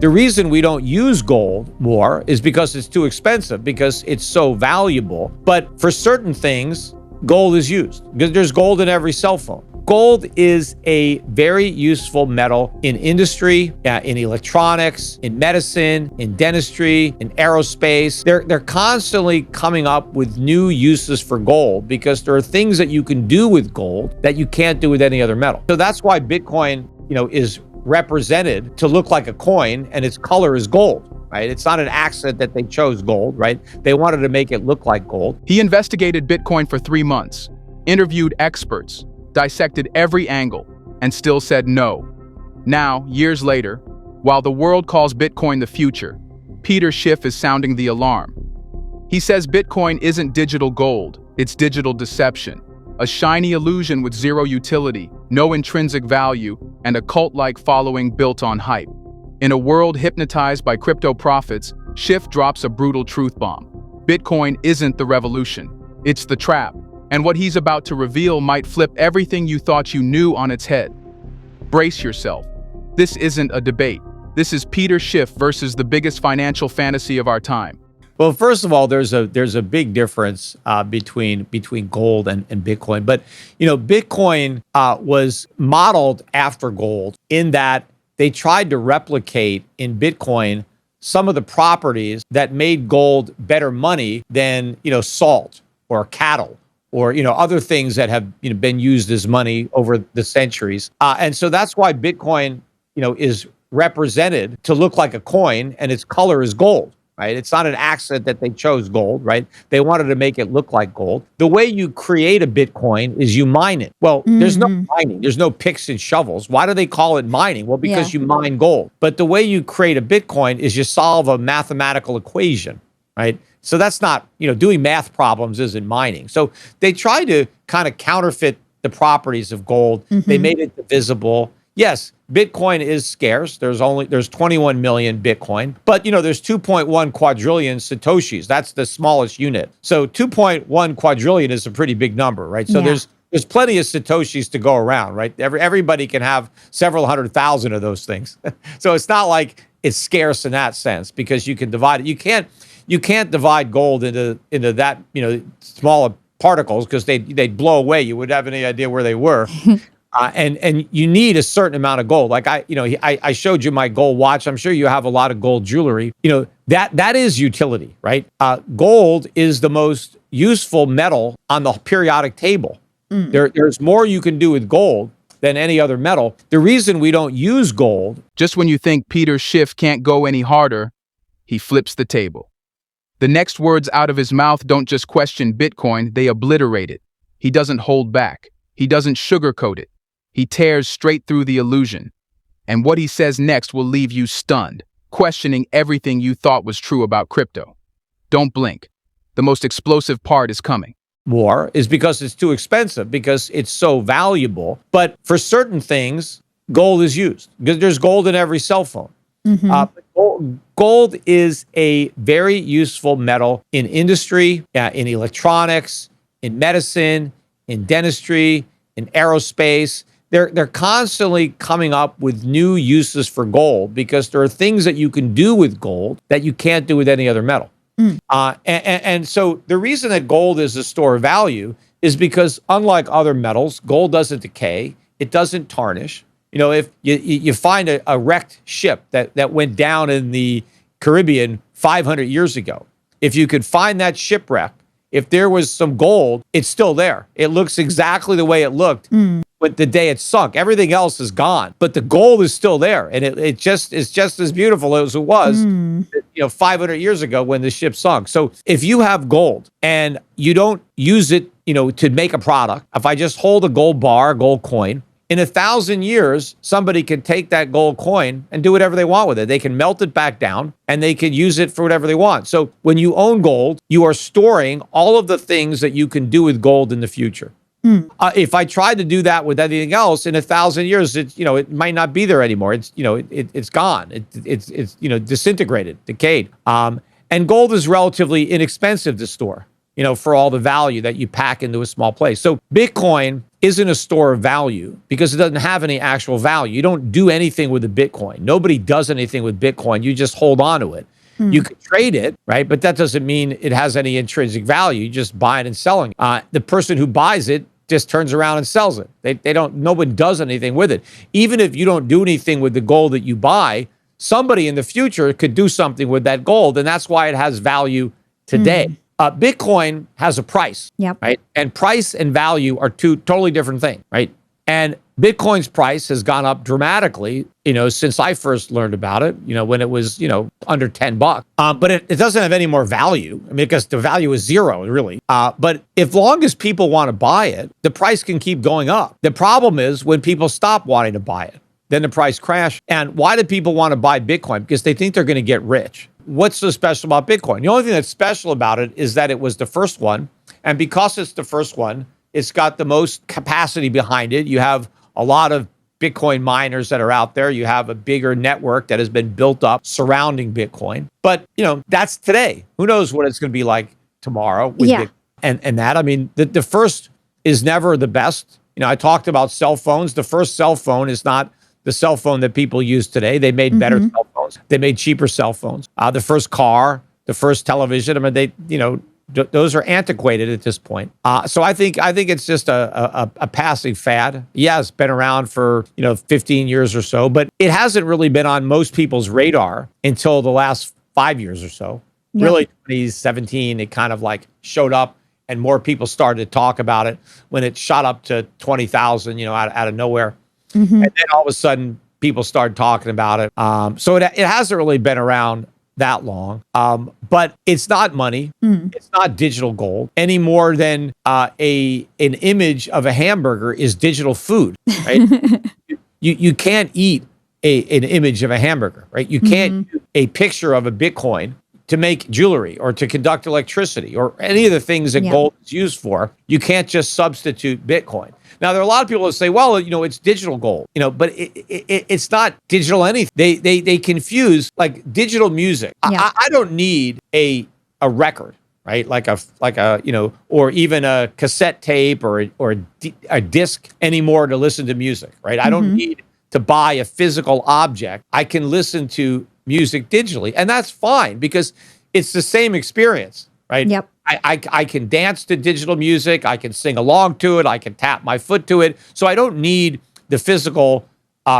The reason we don't use gold more is because it's too expensive, because it's so valuable. But for certain things, gold is used. There's gold in every cell phone. Gold is a very useful metal in industry, in electronics, in medicine, in dentistry, in aerospace. They're constantly coming up with new uses for gold because there are things that you can do with gold that you can't do with any other metal. So that's why Bitcoin, is represented to look like a coin and its color is gold. Right? It's not an accident that they chose gold, right? They wanted to make it look like gold. He investigated Bitcoin for 3 months, interviewed experts, dissected every angle, and still said no. Now, years later, while the world calls Bitcoin the future, Peter Schiff is sounding the alarm. He says Bitcoin isn't digital gold, it's digital deception, a shiny illusion with zero utility, no intrinsic value, and a cult-like following built on hype. In a world hypnotized by crypto profits, Schiff drops a brutal truth bomb. Bitcoin isn't the revolution, it's the trap. And what he's about to reveal might flip everything you thought you knew on its head. Brace yourself. This isn't a debate. This is Peter Schiff versus the biggest financial fantasy of our time. Well, first of all, there's a big difference between gold and Bitcoin. But Bitcoin was modeled after gold in that they tried to replicate in Bitcoin some of the properties that made gold better money than salt or cattle or other things that have been used as money over the centuries. And so that's why Bitcoin is represented to look like a coin and its color is gold. Right? It's not an accident that they chose gold, right? They wanted to make it look like gold. The way you create a Bitcoin is you mine it. Well, there's no mining. There's no picks and shovels. Why do they call it mining? Well, because you mine gold. But the way you create a Bitcoin is you solve a mathematical equation, right? So that's not, doing math problems isn't mining. So they tried to kind of counterfeit the properties of gold. They made it divisible. Yes, Bitcoin is scarce. There's 21 million Bitcoin, but there's 2.1 quadrillion Satoshis. That's the smallest unit. So 2.1 quadrillion is a pretty big number, right? So there's plenty of Satoshis to go around, right? Everybody can have several 100,000 of those things. So it's not like it's scarce in that sense because you can divide it. You can't divide gold into that, smaller particles because they'd blow away. You wouldn't have any idea where they were. And you need a certain amount of gold. Like I showed you my gold watch. I'm sure you have a lot of gold jewelry. That is utility, right? Gold is the most useful metal on the periodic table. There's more you can do with gold than any other metal. The reason we don't use gold. Just when you think Peter Schiff can't go any harder, he flips the table. The next words out of his mouth don't just question Bitcoin, they obliterate it. He doesn't hold back. He doesn't sugarcoat it. He tears straight through the illusion. And what he says next will leave you stunned, questioning everything you thought was true about crypto. Don't blink. The most explosive part is coming. More is because it's too expensive, because it's so valuable. But for certain things, gold is used. There's gold in every cell phone. Gold is a very useful metal in industry, in electronics, in medicine, in dentistry, in aerospace. They're constantly coming up with new uses for gold because there are things that you can do with gold that you can't do with any other metal. And so the reason that gold is a store of value is because unlike other metals, gold doesn't decay, it doesn't tarnish. If you find a wrecked ship that went down in the Caribbean 500 years ago, if you could find that shipwreck, if there was some gold, it's still there. It looks exactly the way it looked but the day it sunk. Everything else is gone, but the gold is still there, and it's just as beautiful as it was 500 years ago when the ship sunk. So if you have gold and you don't use it to make a product, if I just hold a gold bar, a gold coin, in 1,000 years, somebody can take that gold coin and do whatever they want with it. They can melt it back down and they can use it for whatever they want. So when you own gold, you are storing all of the things that you can do with gold in the future. If I tried to do that with anything else in 1,000 years, it might not be there anymore. It's gone. It's disintegrated, decayed. And gold is relatively inexpensive to store. for all the value that you pack into a small place. So Bitcoin isn't a store of value because it doesn't have any actual value. You don't do anything with the Bitcoin. Nobody does anything with Bitcoin. You just hold on to it. You could trade it, right? But that doesn't mean it has any intrinsic value. You just buy it and selling. The person who buys it just turns around and sells it. Nobody does anything with it. Even if you don't do anything with the gold that you buy, somebody in the future could do something with that gold, and that's why it has value today. Bitcoin has a price, right? And price and value are two totally different things, right? And Bitcoin's price has gone up dramatically, since I first learned about it, when it was, under $10. But it doesn't have any more value. I mean, because the value is zero, really. But as long as people want to buy it, the price can keep going up. The problem is when people stop wanting to buy it, then the price crashes. And why do people want to buy Bitcoin? Because they think they're going to get rich. What's so special about Bitcoin? The only thing that's special about it is that it was the first one. And because it's the first one, it's got the most capacity behind it. You have a lot of Bitcoin miners that are out there. You have a bigger network that has been built up surrounding Bitcoin. But, that's today. Who knows what it's going to be like tomorrow with Bitcoin and that. I mean, the first is never the best. I talked about cell phones. The first cell phone is not the cell phone that people use today. They made better cell phones. They made cheaper cell phones. The first car, the first television, I mean, those are antiquated at this point. So I think it's just a passing fad. Yeah, it's been around for 15 years or so, but it hasn't really been on most people's radar until the last 5 years or so. Yep. Really, 2017, it kind of like showed up, and more people started to talk about it when it shot up to 20,000, out of nowhere, and then all of a sudden people started talking about it. So it hasn't really been around that long, but it's not money. It's not digital gold any more than an image of a hamburger is digital food, right? you can't eat an image of a hamburger, right? You can't use a picture of a Bitcoin to make jewelry or to conduct electricity or any of the things that gold is used for. You can't just substitute Bitcoin. Now, there are a lot of people that say, well, it's digital gold, but it's not digital anything. They confuse like digital music. I don't need a record, right? Like a or even a cassette tape or a disc anymore to listen to music, right? I don't need to buy a physical object. I can listen to music digitally, and that's fine because it's the same experience, right? Yep. I can dance to digital music. I can sing along to it. I can tap my foot to it. So I don't need the physical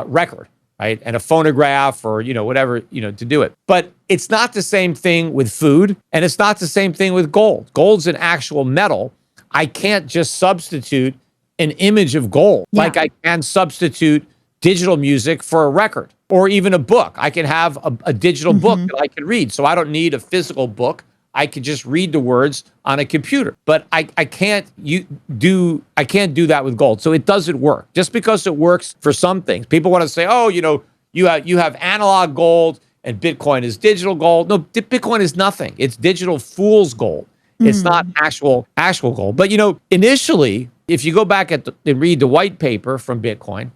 record, right? And a phonograph or, whatever, to do it. But it's not the same thing with food, and it's not the same thing with gold. Gold's an actual metal. I can't just substitute an image of gold like I can substitute digital music for a record or even a book. I can have a digital book that I can read. So I don't need a physical book. I can just read the words on a computer, but I can't do that with gold. So it doesn't work. Just because it works for some things, people want to say, oh, you have analog gold and Bitcoin is digital gold. No, Bitcoin is nothing. It's digital fool's gold. It's not actual gold. But initially, if you go back and read the white paper from Bitcoin,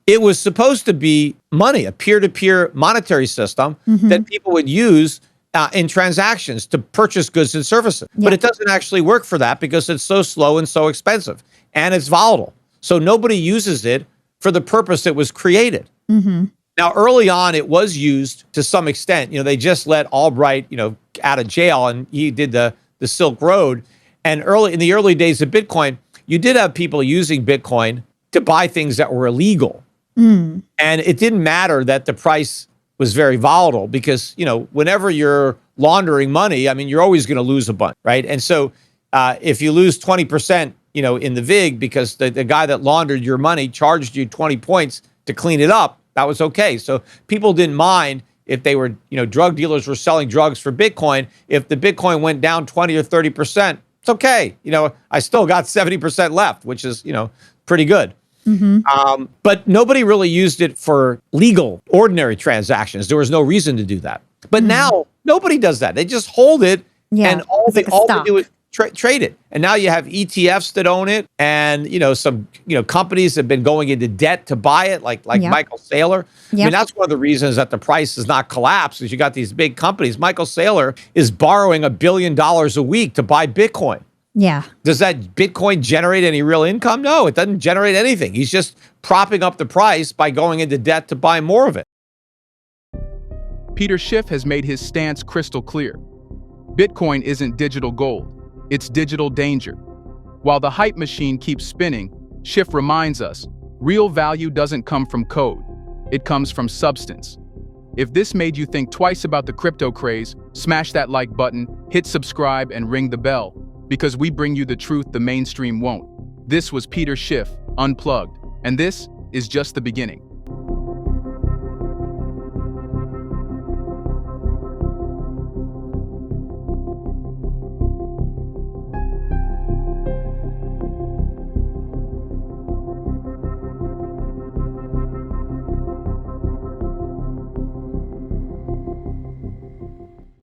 it was supposed to be money, a peer-to-peer monetary system that people would use in transactions to purchase goods and services. But it doesn't actually work for that because it's so slow and so expensive and it's volatile. So nobody uses it for the purpose it was created. Now, early on, it was used to some extent. They just let Albright, out of jail, and he did the Silk Road. And in the early days of Bitcoin, you did have people using Bitcoin to buy things that were illegal. And it didn't matter that the price was very volatile because, whenever you're laundering money, I mean, you're always going to lose a bunch, right? And so if you lose 20%, in the VIG because the guy that laundered your money charged you 20 points to clean it up, that was okay. So people didn't mind if they were, drug dealers were selling drugs for Bitcoin. If the Bitcoin went down 20 or 30%, it's okay. I still got 70% left, which is, pretty good. But nobody really used it for legal, ordinary transactions. There was no reason to do that. But now nobody does that. They just hold it, and all they do is trade it. And now you have ETFs that own it, and some companies have been going into debt to buy it, like Yep. Michael Saylor. I Yep. mean, that's one of the reasons that the price has not collapsed, is you got these big companies. Michael Saylor is borrowing $1 billion a week to buy Bitcoin. Yeah. Does that Bitcoin generate any real income? No, it doesn't generate anything. He's just propping up the price by going into debt to buy more of it. Peter Schiff has made his stance crystal clear. Bitcoin isn't digital gold, it's digital danger. While the hype machine keeps spinning, Schiff reminds us, real value doesn't come from code, it comes from substance. If this made you think twice about the crypto craze, smash that like button, hit subscribe, and ring the bell, because we bring you the truth the mainstream won't. This was Peter Schiff, Unplugged, and this is just the beginning.